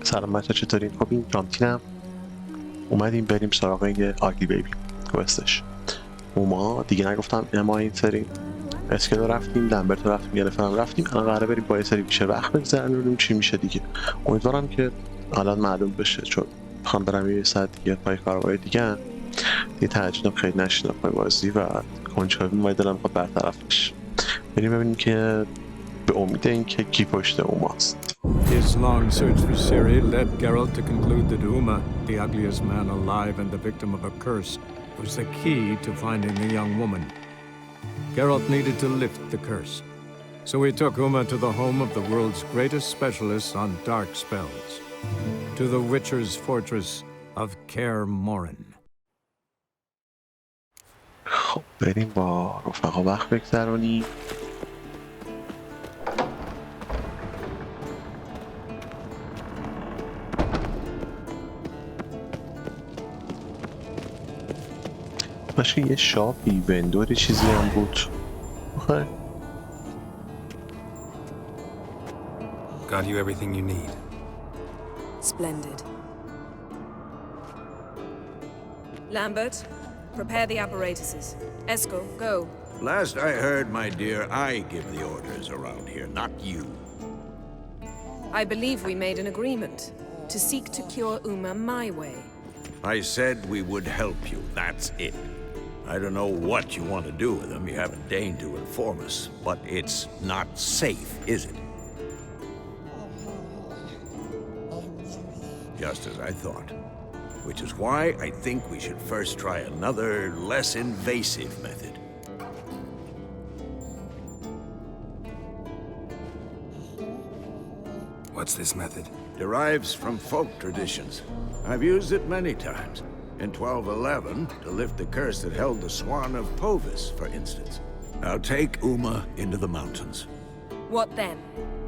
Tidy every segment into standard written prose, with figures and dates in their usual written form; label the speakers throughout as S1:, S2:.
S1: سلام بچه، چطورین؟ خب این رامتینم. اومدیم بریم سراغ یه آگلی بیبی کوستش. اوما دیگه نگفتم اما این سری اسکلو رفتیم، لمبرت رفتیم، گرفتم رفتیم. الان قراره بریم با یه سری بیشتر وقت بگذرونیم ببینیم چی میشه دیگه. امیدوارم که الان معلوم بشه، چون میخوام برم یه ساعت دیگه پای کارهای دیگه. دیگه ترجیحاً خیلی نشینم پای بازی و کنجکاوی ما دلم میخواد برطرف بشه. بریم ببینیم که به امید اینکه کی پشت اوماست.
S2: His long search for Siri led Geralt to conclude that Uma, the ugliest man alive and the victim of a curse, was the key to finding the young woman. Geralt needed to lift the curse, so he took Uma to the home of the world's greatest specialists on dark spells, to the Witcher's fortress of Kaer Morhen.
S1: خب بریم با رفقا وقت بگذرونیم. باشه یه شاپی وندور چیزی هم بود. آخه
S3: Got you everything you need.
S4: Splendid. Lambert, prepare the apparatuses. Esco, go.
S5: Last I heard, my dear, I give the orders around here, not you.
S4: I believe we made an agreement to seek to cure Uma my way.
S5: I said we would help you, that's it. I don't know what you want to do with them, you haven't deigned to inform us, but it's not safe, is it? Just as I thought. Which is why I think we should first try another, less invasive method.
S3: What's this method?
S5: Derives from folk traditions. I've used it many times. In 1211, to lift the curse that held the Swan of Povis, for instance. Now take Uma into the mountains.
S4: What then?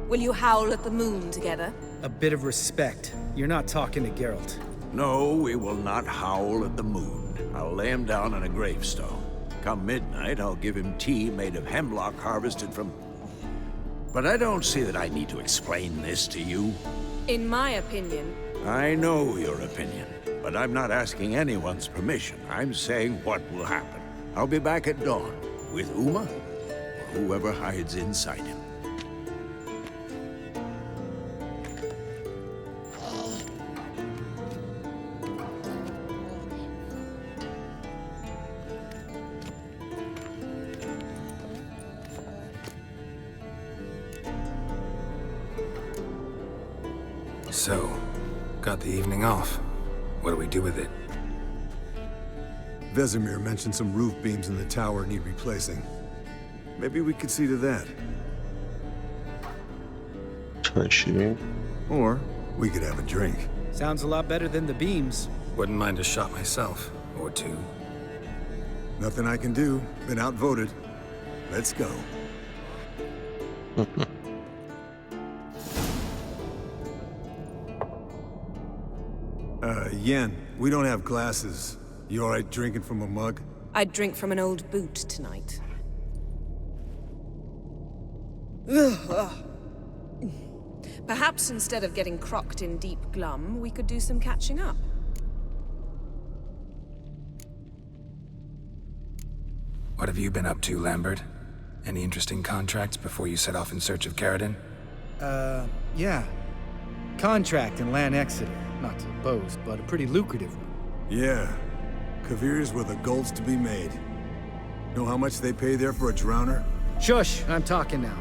S4: Will you howl at the moon together?
S6: A bit of respect. You're not talking to Geralt.
S5: No, we will not howl at the moon. I'll lay him down on a gravestone. Come midnight, I'll give him tea made of hemlock harvested from... But I don't see that I need to explain this to you.
S4: In my opinion...
S5: I know your opinion, but I'm not asking anyone's permission. I'm saying what will happen. I'll be back at dawn, with Uma, or whoever hides inside him.
S3: So, got the evening off. What do we do with it?
S7: Vesemir mentioned some roof beams in the tower need replacing. Maybe we could see to that. Or we could have a drink.
S6: Sounds a lot better than the beams.
S3: Wouldn't mind a shot myself, or two.
S7: Nothing I can do. Been outvoted. Let's go. Yen, we don't have glasses. You alright drinking from a mug?
S4: I'd drink from an old boot tonight. Perhaps instead of getting crocked in deep glum, we could do some catching up.
S3: What have you been up to, Lambert? Any interesting contracts before you set off in search of Caradon?
S6: Yeah. Contract in Lan Exeter. Not to boast, but a pretty lucrative one.
S7: Yeah. Kavir's were the golds to be made. Know how much they pay there for a drowner?
S6: Shush, I'm talking now.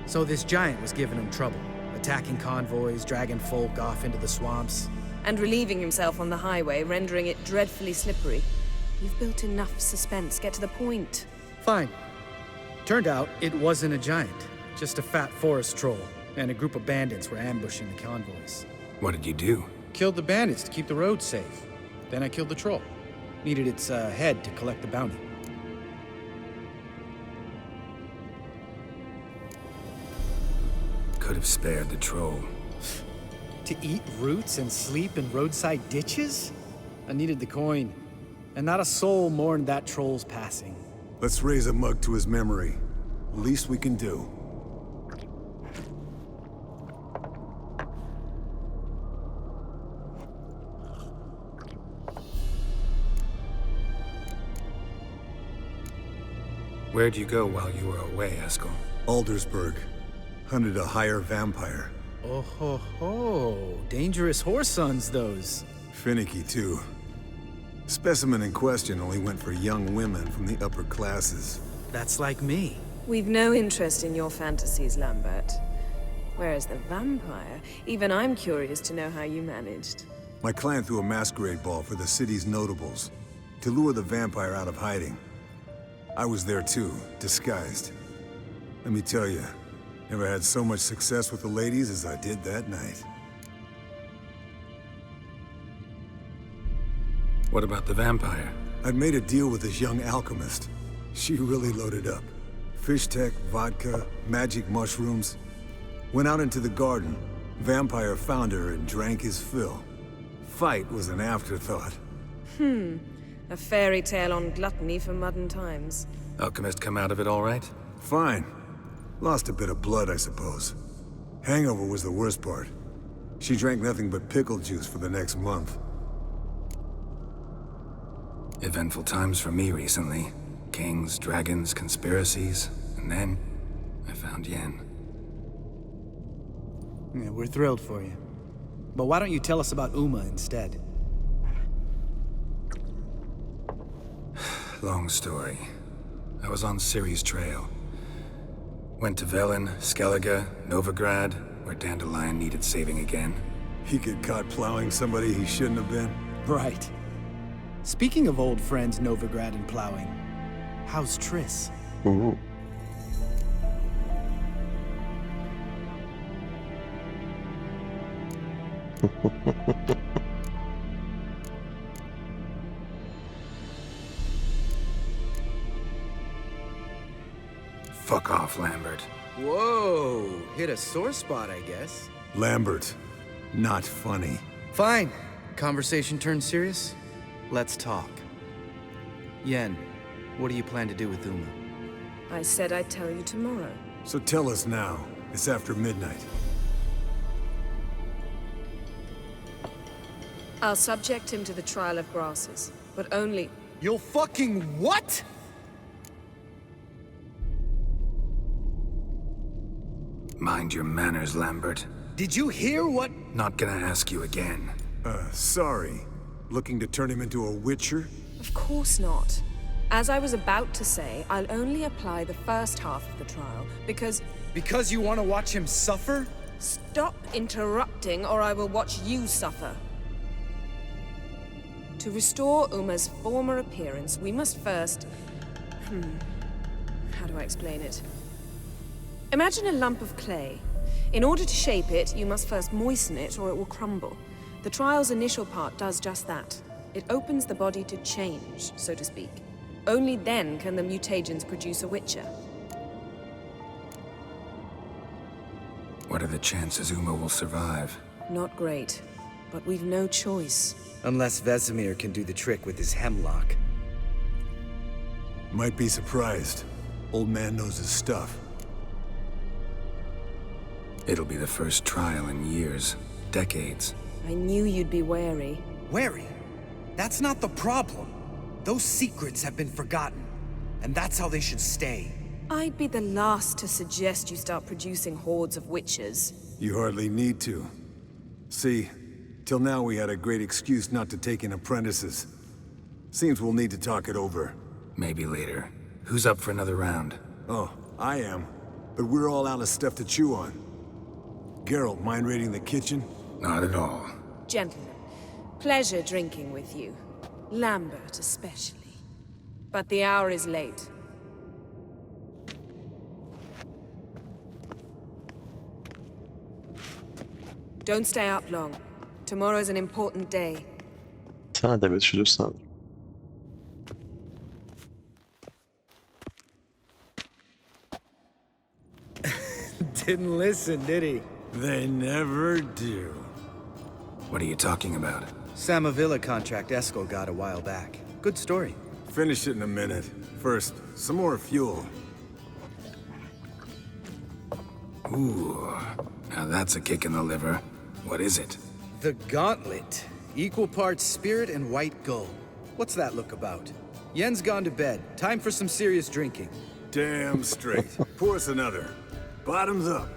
S6: So this giant was giving him trouble, attacking convoys, dragging folk off into the swamps.
S4: And relieving himself on the highway, rendering it dreadfully slippery. You've built enough suspense. Get to the point.
S6: Fine. Turned out it wasn't a giant, just a fat forest troll, and a group of bandits were ambushing the convoys.
S3: What did you do?
S6: Killed the bandits to keep the roads safe. Then I killed the troll. Needed its head to collect the bounty.
S3: Could have spared the troll.
S6: To eat roots and sleep in roadside ditches? I needed the coin. And not a soul mourned that troll's passing.
S7: Let's raise a mug to his memory. Least we can do.
S3: Where'd you go while you were away, Eskel?
S7: Aldersburg. Hunted a higher vampire.
S6: Oh ho ho. Dangerous whoresons, those.
S7: Finicky, too. Specimen in question only went for young women from the upper classes.
S6: That's like me.
S4: We've no interest in your fantasies, Lambert. Whereas the vampire, even I'm curious to know how you managed.
S7: My clan threw a masquerade ball for the city's notables, to lure the vampire out of hiding. I was there too, disguised. Let me tell you, never had so much success with the ladies as I did that night.
S3: What about the vampire?
S7: I'd made a deal with this young alchemist. She really loaded up. Fish tech, vodka, magic mushrooms. Went out into the garden. Vampire found her and drank his fill. Fight was an afterthought.
S4: A fairy tale on gluttony for modern times.
S3: Alchemist come out of it all right?
S7: Fine. Lost a bit of blood, I suppose. Hangover was the worst part. She drank nothing but pickle juice for the next month.
S3: Eventful times for me recently. Kings, dragons, conspiracies, and then I found Yen.
S6: Yeah, we're thrilled for you. But why don't you tell us about Uma instead?
S3: Long story. I was on Siri's trail. Went to Velen, Skellige, Novigrad, where Dandelion needed saving again.
S7: He get caught plowing somebody he shouldn't have been.
S6: Right. Speaking of old friends Novigrad and plowing, how's Triss?
S1: Ooh.
S3: Fuck off, Lambert.
S6: Whoa, hit a sore spot, I guess.
S7: Lambert, not funny.
S6: Fine. Conversation turned serious? Let's talk. Yen, what do you plan to do with Uma?
S4: I said I'd tell you tomorrow.
S7: So tell us now. It's after midnight.
S4: I'll subject him to the trial of grasses, but only...
S6: You'll fucking what?
S3: Mind your manners, Lambert.
S6: Did you hear what?
S3: Not gonna ask you again.
S7: Sorry. Looking to turn him into a witcher?
S4: Of course not. As I was about to say, I'll only apply the first half of the trial, because...
S6: Because you want to watch him suffer?
S4: Stop interrupting, or I will watch you suffer. To restore Uma's former appearance, we must first... How do I explain it? Imagine a lump of clay. In order to shape it, you must first moisten it, or it will crumble. The trial's initial part does just that. It opens the body to change, so to speak. Only then can the mutagens produce a witcher.
S3: What are the chances Uma will survive?
S4: Not great, but we've no choice.
S6: Unless Vesemir can do the trick with his hemlock.
S7: Might be surprised. Old man knows his stuff.
S3: It'll be the first trial in years, decades.
S4: I knew you'd be wary.
S6: Wary? That's not the problem. Those secrets have been forgotten, and that's how they should stay.
S4: I'd be the last to suggest you start producing hordes of witches.
S7: You hardly need to. See, till now we had a great excuse not to take in apprentices. Seems we'll need to talk it over.
S3: Maybe later. Who's up for another round?
S7: Oh, I am. But we're all out of stuff to chew on. Geralt, mind raiding the kitchen?
S3: Not at all.
S4: Gentlemen, pleasure drinking with you. Lambert especially. But the hour is late. Don't stay up long. Tomorrow's an important day.
S1: اصلا ادبیاتشو دوست ندارم.
S6: Didn't listen, did he?
S7: They never do.
S3: What are you talking about?
S6: Samavilla contract Eskel got a while back. Good story.
S7: Finish it in a minute. First, some more fuel.
S3: Ooh, now that's a kick in the liver. What is it?
S6: The Gauntlet. Equal parts spirit and white gold. What's that look about? Yen's gone to bed. Time for some serious drinking.
S7: Damn straight. Pour us another. Bottoms up.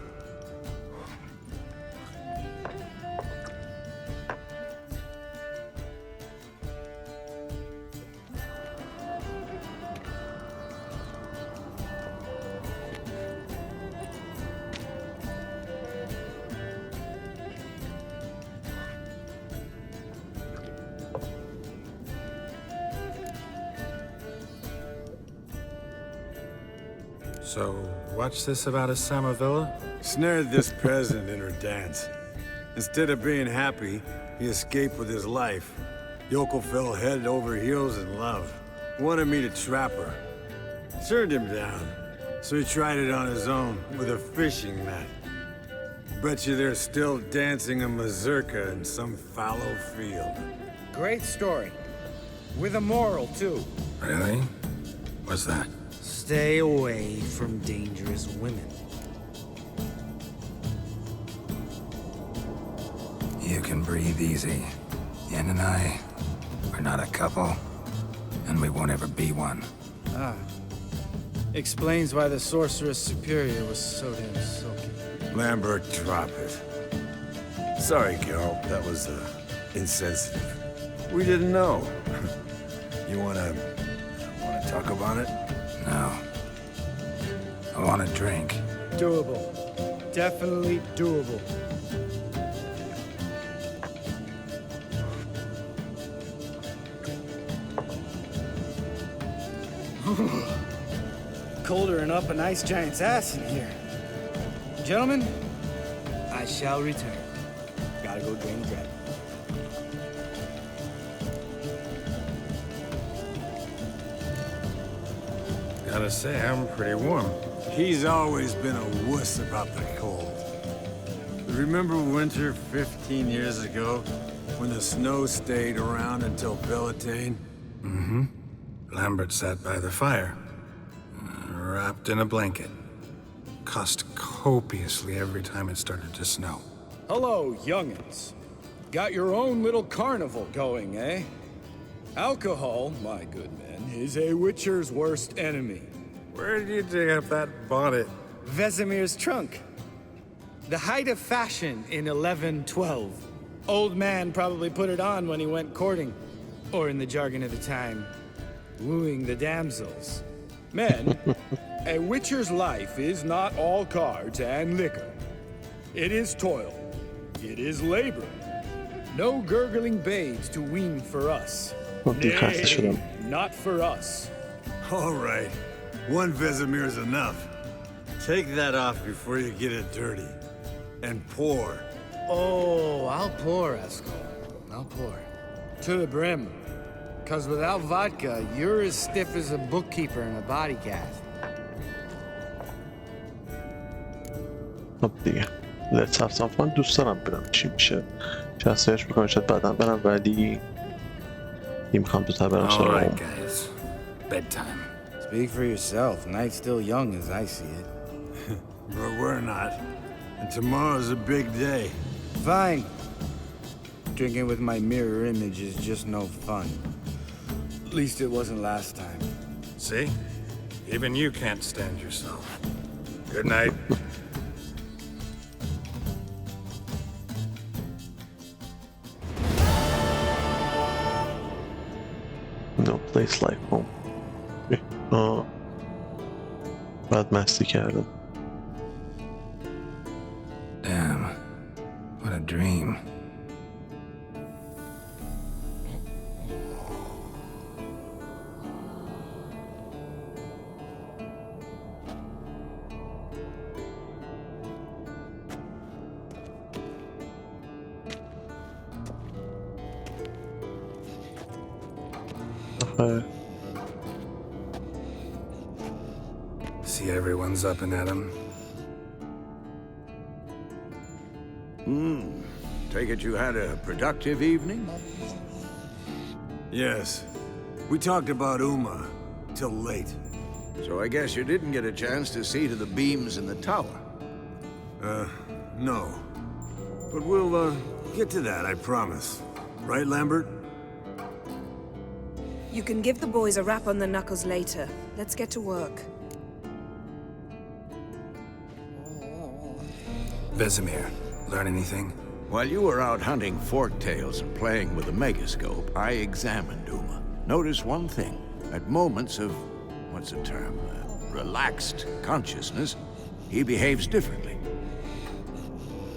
S3: So, what's this about a Samavilla?
S7: Snared this peasant in her dance. Instead of being happy, he escaped with his life. Yokel fell head over heels in love. Wanted me to trap her. Turned him down. So he tried it on his own with a fishing net. Bet you they're still dancing a mazurka in some fallow field.
S6: Great story. With a moral, too.
S3: Really? What's that?
S6: Stay away from dangerous women.
S3: You can breathe easy. Yen and I, we're not a couple, and we won't ever be one.
S6: Ah. Explains why the Sorceress Superior was so damn silky.
S7: Lambert, drop it. Sorry, Carol, that was, insensitive. We didn't know. You wanna talk about it?
S3: No. I want a drink.
S6: Doable. Definitely doable. Colder and up a nice giant's ass in here. Gentlemen, I shall return. Gotta go drain the dragon.
S3: Gotta say, I'm pretty warm.
S7: He's always been a wuss about the cold. Remember winter 15 years ago, when the snow stayed around until Bellatane?
S3: Mm-hmm. Lambert sat by the fire, wrapped in a blanket. Cussed copiously every time it started to snow.
S6: Hello, young'uns. Got your own little carnival going, eh? Alcohol, my good men, is a witcher's worst enemy.
S3: Where did you dig up that bonnet?
S6: Vesemir's trunk. The height of fashion in 1112. Old man probably put it on when he went courting. Or in the jargon of the time, wooing the damsels. Men, a witcher's life is not all cards and liquor. It is toil. It is labor. No gurgling babes to wean for us. Nay, not for us.
S7: All right. One Vesemir's enough. Take that off before you get it dirty. And pour.
S6: Oh, I'll pour, Esco. I'll pour. To the brim. 'Cause without vodka, you're as stiff as a bookkeeper in a body cast.
S1: خب دیگه Let's have some fun. دوست دارم برم چی میشه شستش میکنم شاید بعدم برم ولی نمیخوام دوتر برم
S3: All
S1: سراغ
S3: right, guys. Bedtime.
S6: Speak for yourself. Night's still young as I see it.
S7: But we're not. And tomorrow's a big day.
S6: Fine. Drinking with my mirror image is just no fun. At least it wasn't last time.
S3: See? Even you can't stand yourself. Good night.
S1: No place like home. بعد مستی کردم.
S3: Damn. What a dream. See everyone's up and at 'em.
S5: Take it you had a productive evening?
S7: Yes. We talked about Uma till late.
S5: So I guess you didn't get a chance to see to the beams in the tower.
S7: No. But we'll, get to that, I promise. Right, Lambert?
S4: You can give the boys a rap on the knuckles later. Let's get to work.
S3: Vesemir, learn anything?
S5: While you were out hunting forktails and playing with a megascope, I examined Uma. Noticed one thing. At moments of, what's the term, relaxed consciousness, he behaves differently.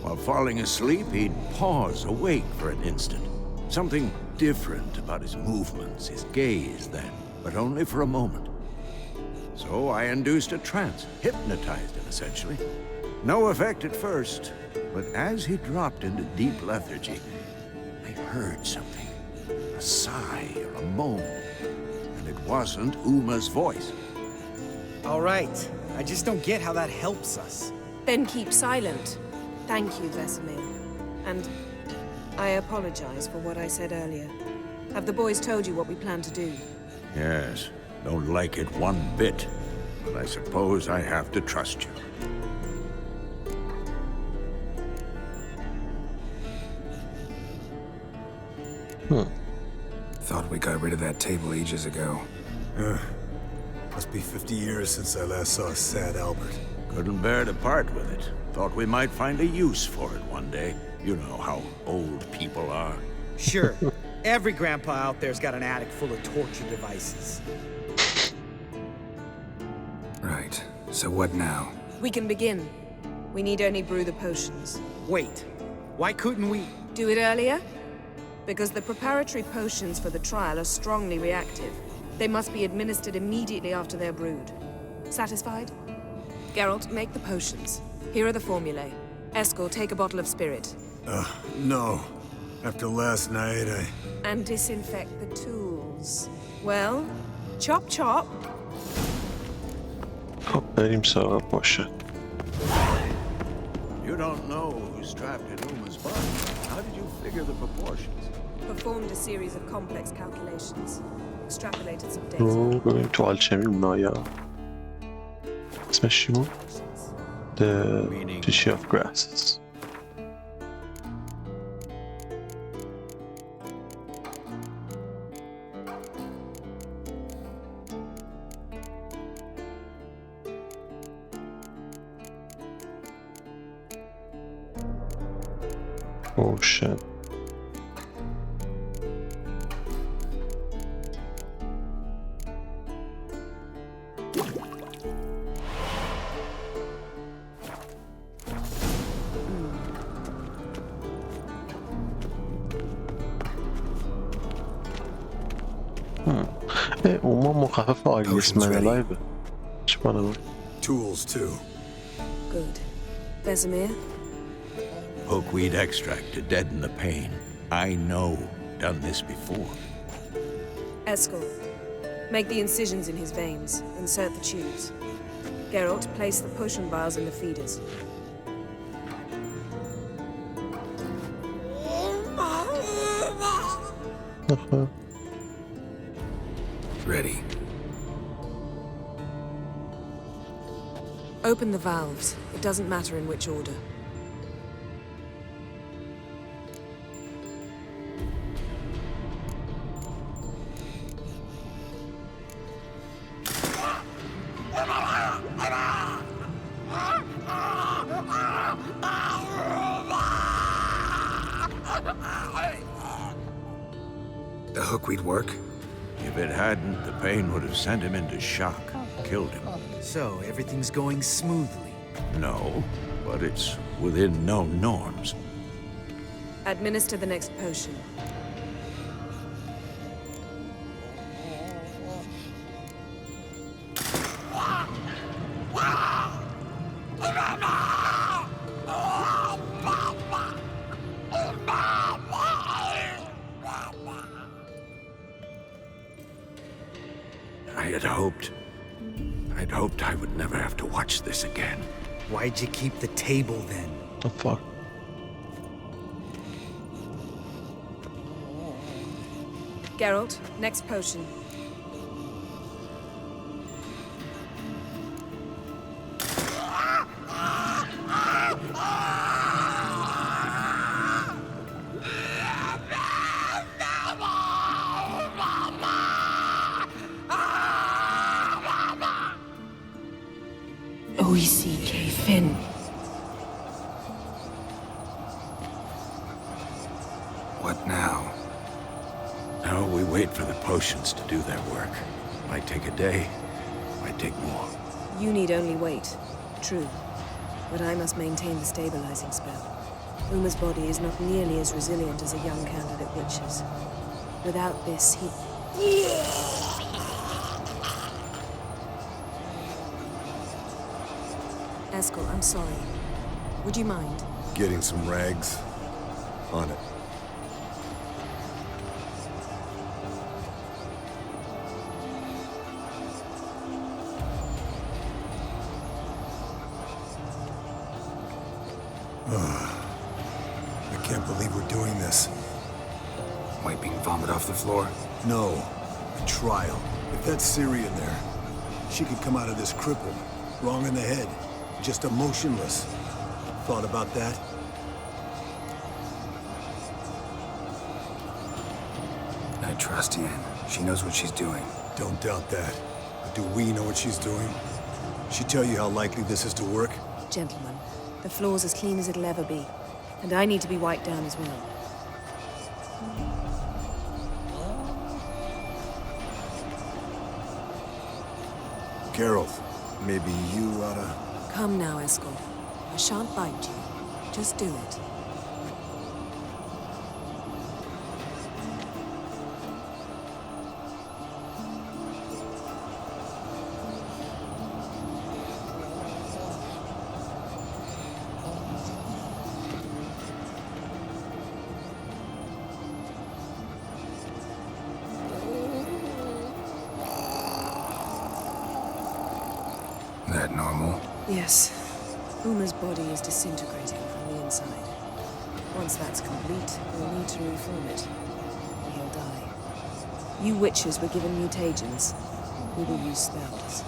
S5: While falling asleep, he'd pause awake for an instant. Something different about his movements, his gaze then, but only for a moment. So I induced a trance, hypnotized him essentially. No effect at first, but as he dropped into deep lethargy, I heard something. A sigh or a moan. And it wasn't Uma's voice.
S6: All right. I just don't get how that helps us.
S4: Then keep silent. Thank you, Vesemir. And I apologize for what I said earlier. Have the boys told you what we plan to do?
S5: Yes, don't like it one bit. But I suppose I have to trust you.
S3: Thought we got rid of that table ages ago.
S7: Must be 50 years since I last saw a sad Albert.
S5: Couldn't bear to part with it. Thought we might find a use for it one day. You know how old people are.
S6: Sure. Every grandpa out there's got an attic full of torture devices.
S3: Right. So what now?
S4: We can begin. We need only brew the potions.
S6: Wait. Why couldn't we?
S4: Do it earlier? Because the preparatory potions for the trial are strongly reactive. They must be administered immediately after they're brewed. Satisfied? Geralt, make the potions. Here are the formulae. Eskel, take a bottle of spirit.
S7: No. After last night,
S4: And disinfect the tools. Well, chop chop.
S1: خب بریم سراغ باشه.
S5: You don't know who's trapped in Uma's body. How did you figure the proportions?
S4: Performed a series of complex calculations. Extrapolated some data.
S1: رو ببینیم تو آلچمی اونایا اسمش چی بود؟ The Tissue of Grasses. Ocean. اوما مخفف آگلیس منالایبه چه من
S7: tools too.
S4: Good. Vesemir?
S5: Pokeweed extract to deaden the pain. I know. Done this before.
S4: Eskel, make the incisions in his veins. Insert the tubes. Geralt, place the potion vials in the feeders.
S3: Ready.
S4: Open the valves. It doesn't matter in which order.
S3: The hookweed work?
S5: If it hadn't, the pain would have sent him into shock, killed him.
S6: So, everything's going smoothly.
S5: No, but it's within known norms.
S4: Administer the next potion.
S5: I'd hoped I would never have to watch this again.
S6: Why'd you keep the table then?
S1: The fuck?
S4: Geralt, next potion.
S3: What now?
S5: Now we wait for the potions to do their work. Might take a day, might take more.
S4: You need only wait. True. But I must maintain the stabilizing spell. Uma's body is not nearly as resilient as a young candidate witch's. Without this, he... Eskel, I'm sorry. Would you mind?
S7: Getting some rags. On it. I can't believe we're doing this.
S3: Wiping vomit off the floor?
S7: No. A trial. If that's Siri in there, she could come out of this crippled, wrong in the head, just emotionless. Thought about that?
S3: I trust Yen. She knows what she's doing.
S7: Don't doubt that. But do we know what she's doing? She tell you how likely this is to work?
S4: Gentlemen, the floor's as clean as it'll ever be. And I need to be wiped down as well.
S7: Carol, maybe you oughta...
S4: Come now, Eskel. I shan't bite you. Just do it.
S3: That normal?
S4: Yes. Uma's body is disintegrating from the inside. Once that's complete, we'll need to reform it. Or he'll die. You witches were given mutagens. We will use spells.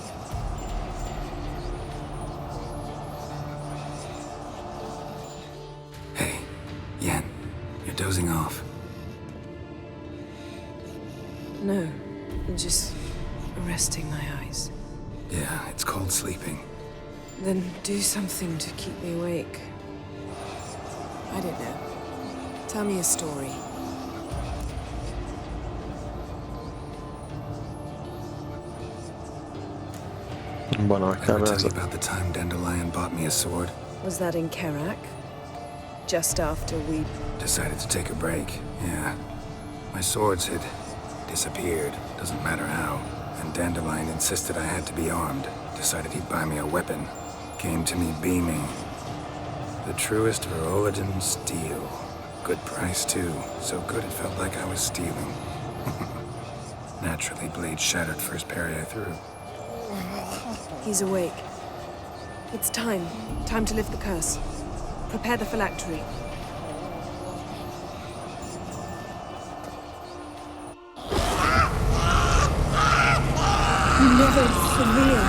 S3: Hey, Yen, you're dozing off.
S4: No, I'm just resting my eyes.
S3: Yeah, it's called sleeping.
S4: Then do something to keep me awake. I don't know. Tell me a story.
S3: Ever tell you about the time Dandelion bought me a sword?
S4: Was that in Kerak? Just after we...
S3: Decided to take a break, yeah. My swords had disappeared, doesn't matter how. And Dandelion insisted I had to be armed. Decided he'd buy me a weapon. Came to me beaming. The truest Veroligan steel. Good price, too. So good it felt like I was stealing. Naturally, blade shattered first parry I threw.
S4: He's awake. It's time. Time to lift the curse. Prepare the phylactery. Never severe.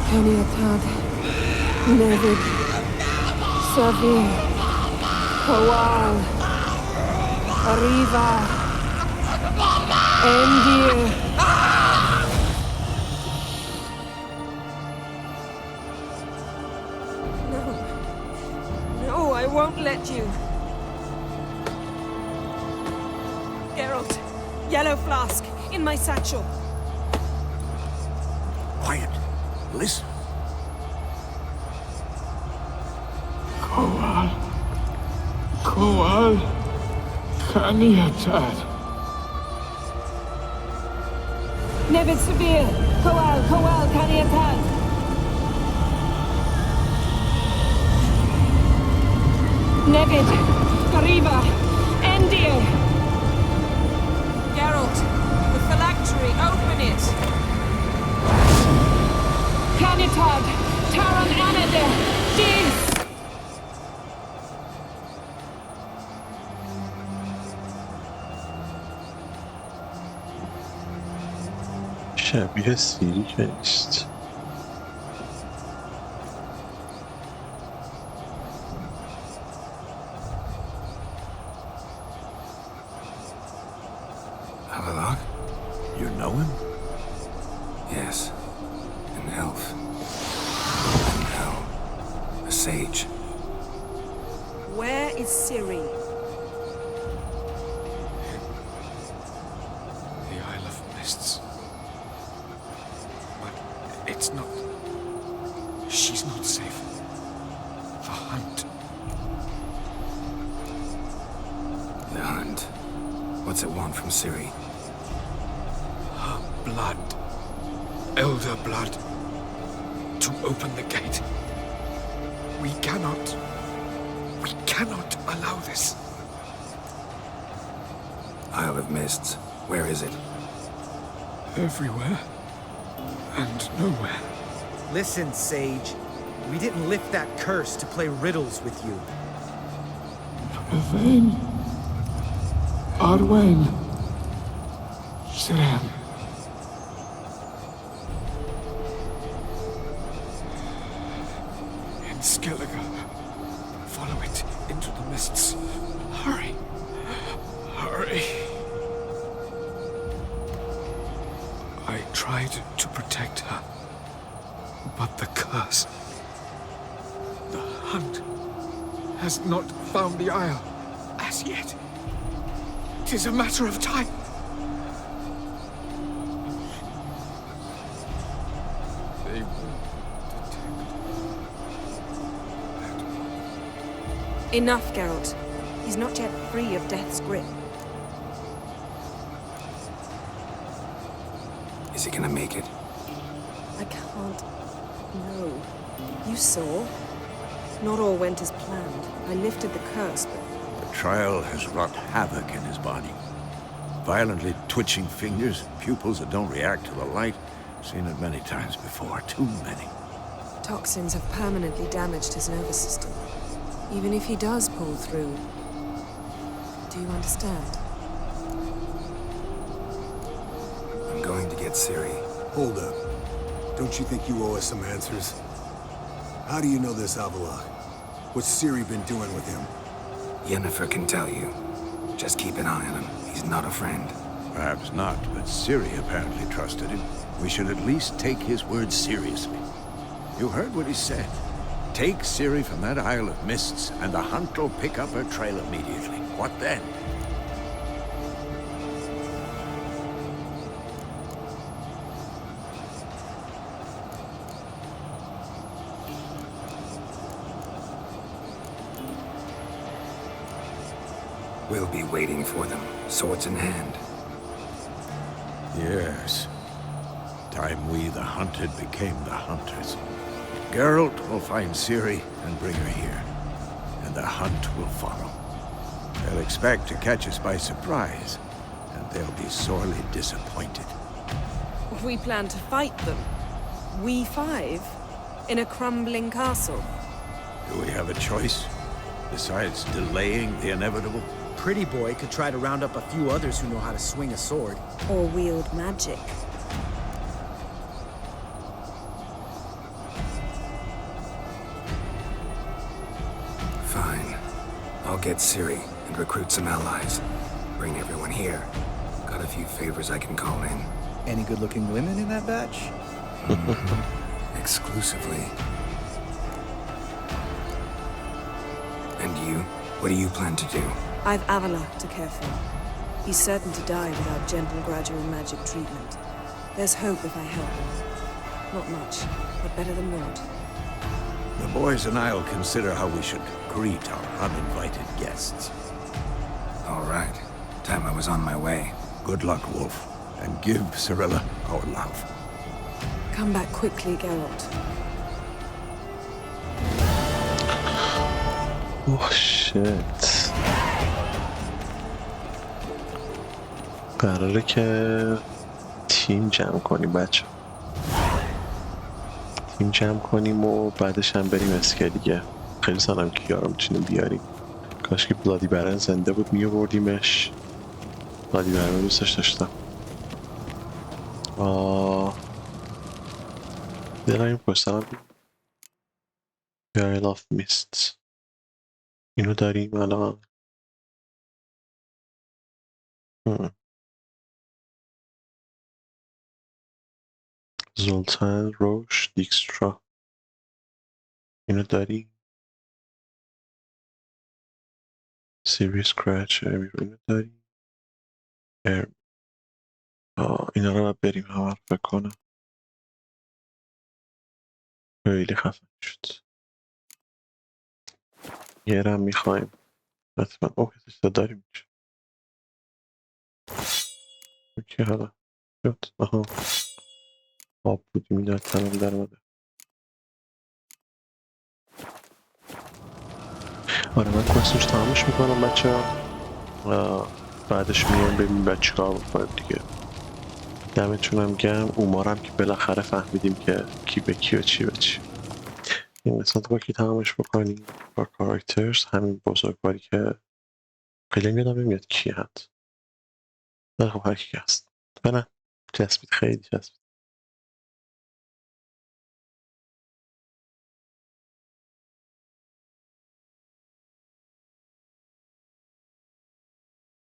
S4: Keniatad. Never severe. Kowal. Arriva. Endir. No. No, I won't let you. Geralt, yellow flask, in my satchel.
S5: Quiet. Listen.
S8: Kowal. Kaniatad.
S4: Nevid Severe. Kowal, Kaniatad. Nevid. Arriva. Endir. Geralt, the phylactery, open it. Canitad, Taran Anade, Dis.
S1: شبیه سیری که نیست.
S3: Havelock?
S5: You know him?
S3: Yes. An elf. An elf. A sage.
S4: Where is Siri?
S3: The Isle of Mists. But it's not... She's not safe. The hunt. The hunt? What's it want from Siri? Her blood. Elder blood. To open the gate. We cannot allow this. Isle of Mists. Where is it? Everywhere. And nowhere.
S6: Listen, Sage. We didn't lift that curse to play riddles with you.
S3: Elaine. Arwen. Sam. And Skelliger. Follow it into the mists. Hurry. Hurry. I tried to protect her. But the curse... The hunt has not found the Isle as yet. It is a matter of time. They will detect.
S4: Enough, Geralt. He's not yet free of death's grip.
S3: Is he gonna make it?
S4: I can't... No. You saw? Not all went as planned. I lifted the curse, but...
S5: The trial has wrought havoc in his body. Violently twitching fingers, pupils that don't react to the light. Seen it many times before, too many.
S4: Toxins have permanently damaged his nervous system. Even if he does pull through... Do you understand?
S3: I'm going to get Siri.
S7: Hold up. Don't you think you owe us some answers? How do you know this Avila? What's Siri been doing with him?
S3: Yennefer can tell you. Just keep an eye on him. He's not a friend.
S5: Perhaps not, but Siri apparently trusted him. We should at least take his words seriously. You heard what he said. Take Siri from that Isle of Mists, and the hunt will pick up her trail immediately. What then?
S3: We'll be waiting for them, swords in hand.
S5: Yes. Time we, the hunted, became the hunters. Geralt will find Siri and bring her here, and the hunt will follow. They'll expect to catch us by surprise, and they'll be sorely disappointed.
S4: We plan to fight them. We five? In a crumbling castle?
S5: Do we have a choice, besides delaying the inevitable?
S6: Pretty boy could try to round up a few others who know how to swing a sword.
S4: Or wield magic?
S3: Fine. I'll get Siri and recruit some allies. Bring everyone here. Got a few favors I can call in.
S6: Any good-looking women in that batch?
S3: Exclusively. And you? What do you plan to do?
S4: I've Avila to care for. He's certain to die without gentle, gradual magic treatment. There's hope if I help him. Not much, but better than not.
S5: The boys and I'll consider how we should greet our uninvited guests.
S3: All right. Time I was on my way.
S5: Good luck, Wolf, and give Cirilla our love.
S4: Come back quickly, Geralt.
S1: اوه شت. قراره که تیم جمع کنیم بچه. تیم جمع کنیم و بعدش هم بریم اسکه دیگه. خیلی سالم که یارو میتونیم بیاریم. کاش که بلادی برن زنده بود میوردیمش. بلادی برن دوستش داشتم. داریم پرسم Isle of Mists. اینو داریم الان. زولتان روش دیکسترا اینو داریم. سیری سکرچ میرونه داریم. اینا رو باید بریم همه رو فکر کنم. خیلی خفن شد. یه رم میخوایم حتما اوکیش داریم میشه. اوکی حالا شد. آها آب بودیم این تمام در اومده. آره من کوستش تمامش میکنم بچه ها. بعدش میایم ببینیم بعد چیکار بکنیم دیگه. دمتون هم گرم. اومارم که بالاخره فهمیدیم که کی به کی و چی به چی. این قسمت با کی تمامش بکنیم با کاراکترز همین بزرگواری که خیلی یادم نمیاد کی هست. خب هر کی هست. نه چسبید خیلی چسبید.